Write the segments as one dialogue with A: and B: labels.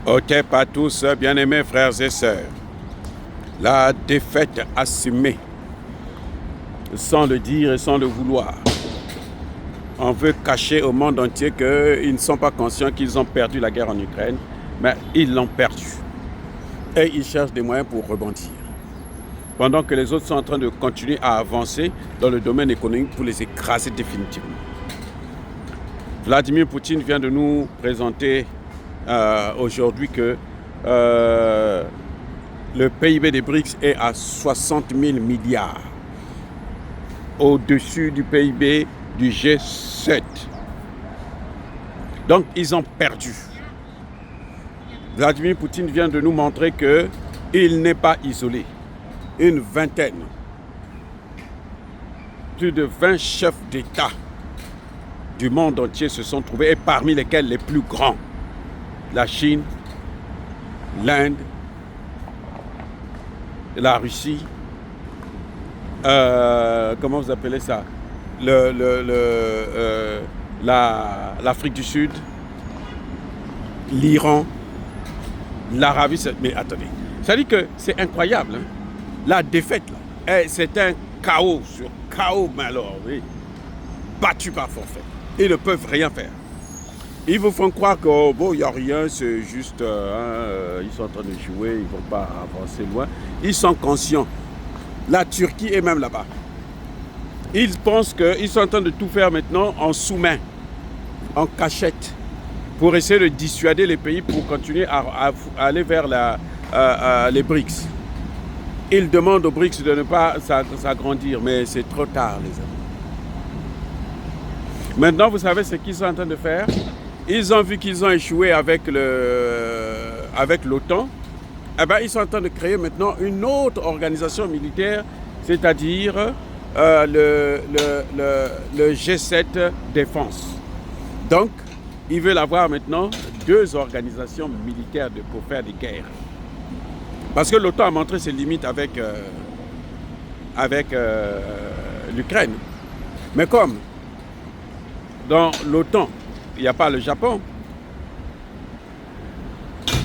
A: Otep à tous, bien-aimés frères et sœurs. La défaite assumée, sans le dire et sans le vouloir. On veut cacher au monde entier qu'ils ne sont pas conscients qu'ils ont perdu la guerre en Ukraine, mais ils l'ont perdue. Et ils cherchent des moyens pour rebondir. Pendant que les autres sont en train de continuer à avancer dans le domaine économique pour les écraser définitivement. Vladimir Poutine vient de nous présenter aujourd'hui que le PIB des BRICS est à 60 000 milliards, au-dessus du PIB du G7. Donc, ils ont perdu. Vladimir Poutine vient de nous montrer qu'il n'est pas isolé. Une vingtaine, plus de 20 chefs d'État du monde entier se sont trouvés, et parmi lesquels les plus grands, la Chine, l'Inde, la Russie, comment vous appelez ça, l'Afrique du Sud, l'Iran, l'Arabie Saoudite. Mais attendez, ça dit que c'est incroyable, hein? La défaite, là, c'est un chaos sur chaos, mais alors, oui, battu par forfait. Ils ne peuvent rien faire. Ils vous font croire que bon, il n'y a rien, c'est juste, ils sont en train de jouer, ils ne vont pas avancer loin. Ils sont conscients. La Turquie est même là-bas. Ils pensent qu'ils sont en train de tout faire maintenant en sous-main, en cachette, pour essayer de dissuader les pays pour continuer à aller vers les BRICS. Ils demandent aux BRICS de ne pas s'agrandir, mais c'est trop tard, les amis. Maintenant, vous savez ce qu'ils sont en train de faire? Ils ont vu qu'ils ont échoué avec l'OTAN. Eh bien, ils sont en train de créer maintenant une autre organisation militaire, c'est-à-dire le G7 Défense. Donc, ils veulent avoir maintenant deux organisations militaires pour faire des guerres. Parce que l'OTAN a montré ses limites avec l'Ukraine. Mais comme dans l'OTAN, il n'y a pas le Japon.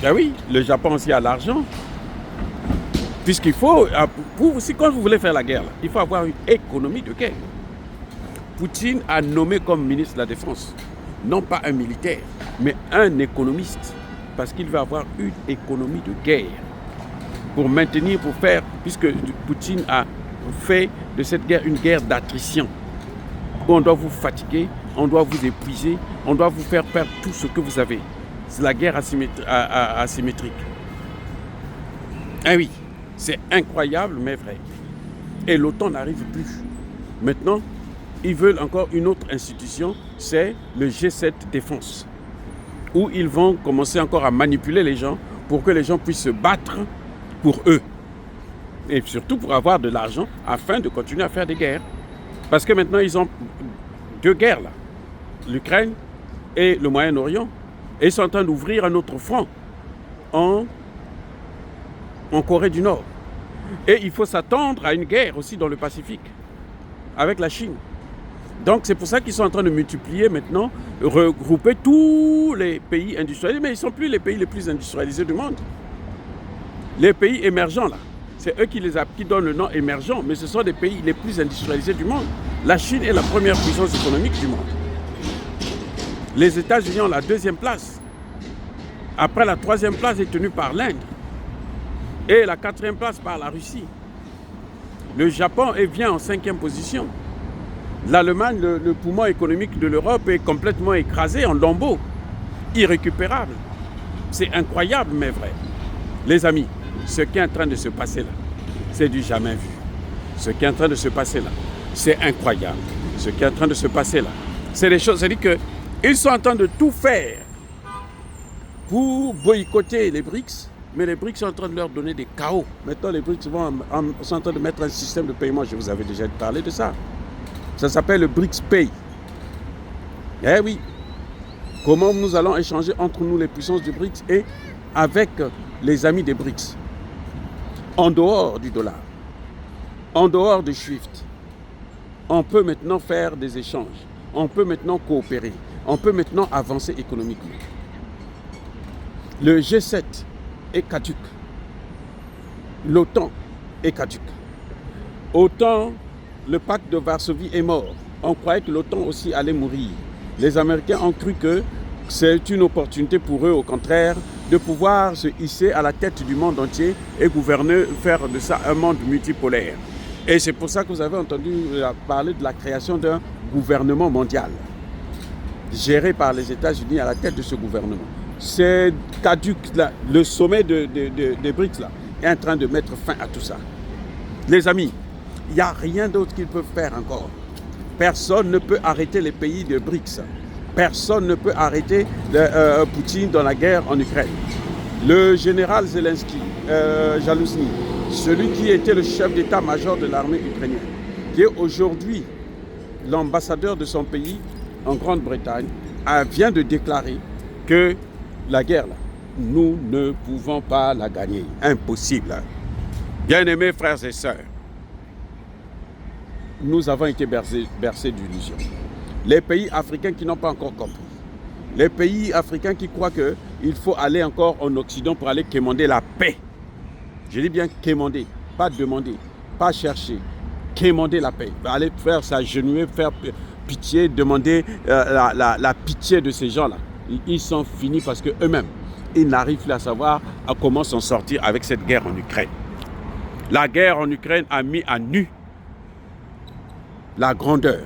A: Ben oui, le Japon aussi a l'argent. Puisqu'il faut, quand vous voulez faire la guerre, il faut avoir une économie de guerre. Poutine a nommé comme ministre de la Défense, non pas un militaire, mais un économiste. Parce qu'il veut avoir une économie de guerre. Pour maintenir, pour faire, puisque Poutine a fait de cette guerre une guerre d'attrition. Où on doit vous fatiguer, on doit vous épuiser, on doit vous faire perdre tout ce que vous avez. C'est la guerre asymétrique. Ah oui, c'est incroyable, mais vrai. Et l'OTAN n'arrive plus. Maintenant, ils veulent encore une autre institution, c'est le G7 Défense. Où ils vont commencer encore à manipuler les gens pour que les gens puissent se battre pour eux. Et surtout pour avoir de l'argent afin de continuer à faire des guerres. Parce que maintenant, ils ont deux guerres là. L'Ukraine et le Moyen-Orient. Et ils sont en train d'ouvrir un autre front en Corée du Nord. Et il faut s'attendre à une guerre aussi dans le Pacifique avec la Chine. Donc c'est pour ça qu'ils sont en train de multiplier maintenant, regrouper tous les pays industrialisés. Mais ils ne sont plus les pays les plus industrialisés du monde. Les pays émergents là, c'est eux qui donnent le nom émergent, mais ce sont les pays les plus industrialisés du monde. La Chine est la première puissance économique du monde. Les États-Unis ont la deuxième place. Après, la troisième place est tenue par l'Inde. Et la quatrième place par la Russie. Le Japon vient en cinquième position. L'Allemagne, le poumon économique de l'Europe, est complètement écrasé en lambeaux. Irrécupérable. C'est incroyable, mais vrai. Les amis, ce qui est en train de se passer là, c'est du jamais vu. Ce qui est en train de se passer là, c'est incroyable. Ce qui est en train de se passer là, c'est des choses, c'est-à-dire qu'ils sont en train de tout faire pour boycotter les BRICS, mais les BRICS sont en train de leur donner des chaos. Maintenant, les BRICS sont en train de mettre un système de paiement, je vous avais déjà parlé de ça. Ça s'appelle le BRICS Pay. Eh oui, comment nous allons échanger entre nous les puissances du BRICS et avec les amis des BRICS, en dehors du dollar, en dehors du SWIFT. On peut maintenant faire des échanges, on peut maintenant coopérer, on peut maintenant avancer économiquement. Le G7 est caduc. L'OTAN est caduc. Autant le pacte de Varsovie est mort. On croyait que l'OTAN aussi allait mourir. Les Américains ont cru que c'est une opportunité pour eux, au contraire, de pouvoir se hisser à la tête du monde entier et gouverner, faire de ça un monde multipolaire. Et c'est pour ça que vous avez entendu parler de la création d'un gouvernement mondial, géré par les États-Unis à la tête de ce gouvernement. C'est caduc, le sommet des BRICS là, est en train de mettre fin à tout ça. Les amis, il n'y a rien d'autre qu'ils peuvent faire encore. Personne ne peut arrêter les pays de BRICS. Personne ne peut arrêter Poutine dans la guerre en Ukraine. Le général Zelensky, Zaluzny, celui qui était le chef d'état-major de l'armée ukrainienne, qui est aujourd'hui l'ambassadeur de son pays en Grande-Bretagne, vient de déclarer que la guerre, là, nous ne pouvons pas la gagner. Impossible. Bien-aimés frères et sœurs, nous avons été bercés d'illusions. Les pays africains qui n'ont pas encore compris. Les pays africains qui croient qu'il faut aller encore en Occident pour aller quémander la paix. Je dis bien quémander, pas demander, pas chercher. Quémander la paix. Aller faire s'agenouiller, faire pitié, demander la pitié de ces gens-là. Ils sont finis parce qu'eux-mêmes, ils n'arrivent plus à savoir comment s'en sortir avec cette guerre en Ukraine. La guerre en Ukraine a mis à nu la grandeur,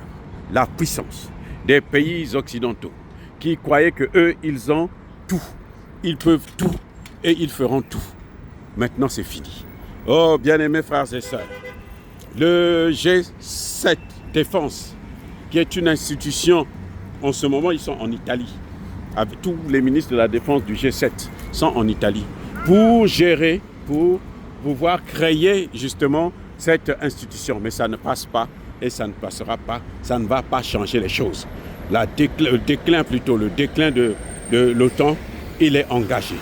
A: la puissance des pays occidentaux qui croyaient qu'eux, ils ont tout. Ils peuvent tout et ils feront tout. Maintenant, c'est fini. Oh, bien-aimés frères et sœurs, le G7 Défense, qui est une institution, en ce moment, ils sont en Italie. Avec tous les ministres de la Défense du G7 sont en Italie pour gérer, pour pouvoir créer justement cette institution. Mais ça ne passe pas et ça ne passera pas. Ça ne va pas changer les choses. Le déclin de l'OTAN, il est engagé.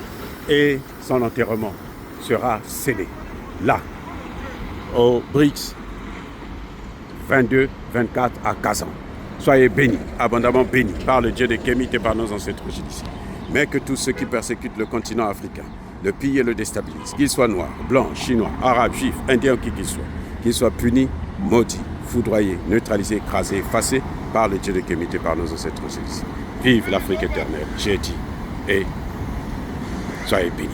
A: Et son enterrement sera scellé. Là, au BRICS, 22-24 à Kazan. Soyez bénis, abondamment bénis par le Dieu de Kémit et par nos ancêtres judiciaires. Mais que tous ceux qui persécutent le continent africain, le pillent et le déstabilisent, qu'ils soient noirs, blancs, chinois, arabes, juifs, indiens ou qui qu'ils soient punis, maudits, foudroyés, neutralisés, écrasés, effacés par le Dieu de Kémit et par nos ancêtres judiciaires. Vive l'Afrique éternelle, j'ai dit, et soyez bénis.